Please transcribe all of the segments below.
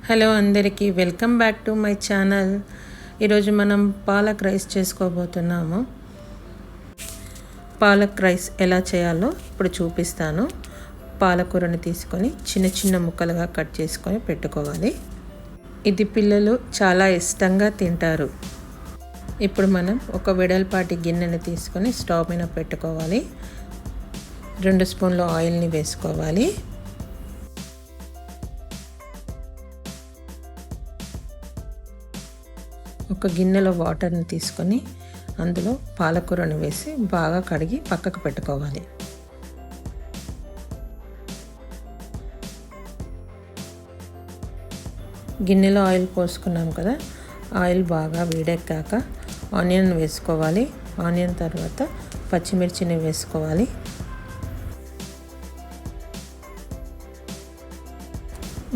Hello అందరికీ welcome back to my channel. ఈరోజు మనం పాలక్ రైస్ చేసుకోబోతున్నాము. పాలక్ రైస్ ఎలా చేయాలో ఇప్పుడు చూపిస్తాను. పాలకూరని తీసుకొని చిన్న చిన్న ముక్కలుగా కట్ చేసుకొని పెట్టుకోవాలి. ఇది పిల్లలు చాలా ఇష్టంగా తింటారు. ఇప్పుడు మనం ఒక వెడల్పాటి గిన్నెని తీసుకొని స్టవ్ మీద పెట్టుకోవాలి. 2 స్పూన్ల ఆయిల్ని వేసుకోవాలి. ఒక గిన్నెలో వాటర్ని తీసుకొని అందులో పాలకూరను వేసి బాగా కడిగి పక్కకు పెట్టుకోవాలి. గిన్నెలో ఆయిల్ పోసుకున్నాం కదా, ఆయిల్ బాగా వేడెక్కాక ఆనియన్ వేసుకోవాలి. ఆనియన్ తర్వాత పచ్చిమిర్చిని వేసుకోవాలి.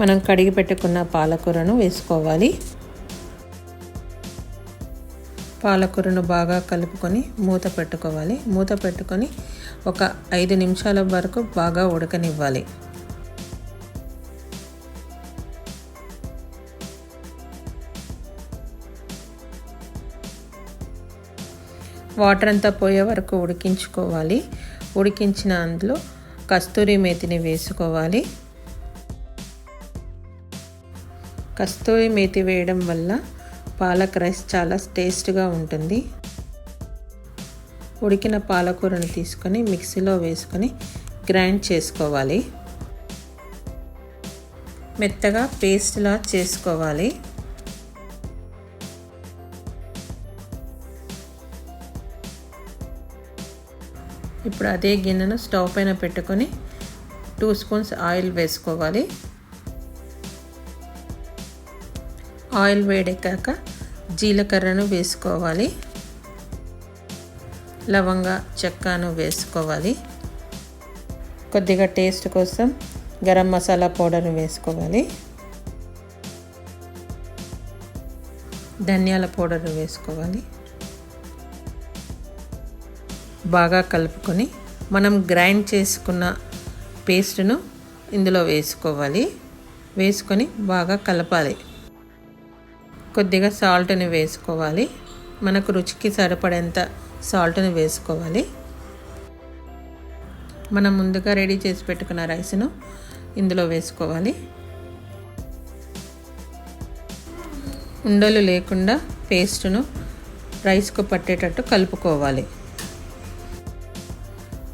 మనం కడిగి పెట్టుకున్న పాలకూరను వేసుకోవాలి. పాలకూరను బాగా కలుపుకొని మూత పెట్టుకోవాలి. మూత పెట్టుకొని ఒక 5 నిమిషాల వరకు బాగా ఉడకనివ్వాలి. వాటర్ అంతా పోయే వరకు ఉడికించుకోవాలి. ఉడికించిన అందులో కస్తూరి మేతిని వేసుకోవాలి. కస్తూరి మేతి వేయడం వల్ల పాలక్ రైస్ చాలా టేస్ట్గా ఉంటుంది. ఉడికిన పాలకూరను తీసుకొని మిక్సీలో వేసుకొని గ్రైండ్ చేసుకోవాలి. మెత్తగా పేస్ట్లా చేసుకోవాలి. ఇప్పుడు అదే గిన్నెను స్టవ్ పైన పెట్టుకొని 2 స్పూన్స్ ఆయిల్ వేసుకోవాలి. ఆయిల్ వేడెక్కాక జీలకర్రను వేసుకోవాలి. లవంగ చెక్కను వేసుకోవాలి. కొద్దిగా టేస్ట్ కోసం గరం మసాలా పౌడర్ వేసుకోవాలి. ధనియాల పౌడర్ వేసుకోవాలి. బాగా కలుపుకొని మనం గ్రైండ్ చేసుకున్న పేస్ట్ను ఇందులో వేసుకోవాలి. వేసుకొని బాగా కలపాలి. కొద్దిగా సాల్ట్ని వేసుకోవాలి. మనకు రుచికి సరిపడేంత సాల్ట్ని వేసుకోవాలి. మనం ముందుగా రెడీ చేసి పెట్టుకున్న రైస్ను ఇందులో వేసుకోవాలి. ఉండలు లేకుండా పేస్ట్ను రైస్కు పట్టేటట్టు కలుపుకోవాలి.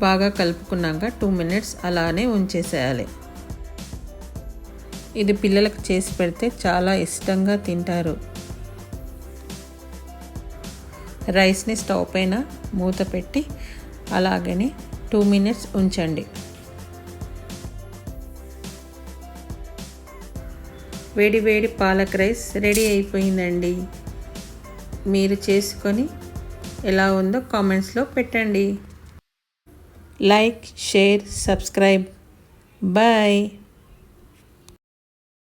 బాగా కలుపుకున్నాక 2 మినిట్స్ అలానే ఉంచేసేయాలి. ఇది పిల్లలకు చేసి పెడితే చాలా ఇష్టంగా తింటారు. రైస్ని స్టవ్ పైన మూత పెట్టి అలాగనే 2 మినిట్స్ ఉంచండి. వేడి వేడి పాలక్ రైస్ రెడీ అయిపోయిందండి. మీరు చేసుకొని ఎలా ఉందో కామెంట్స్లో పెట్టండి. Like, share, subscribe. బాయ్.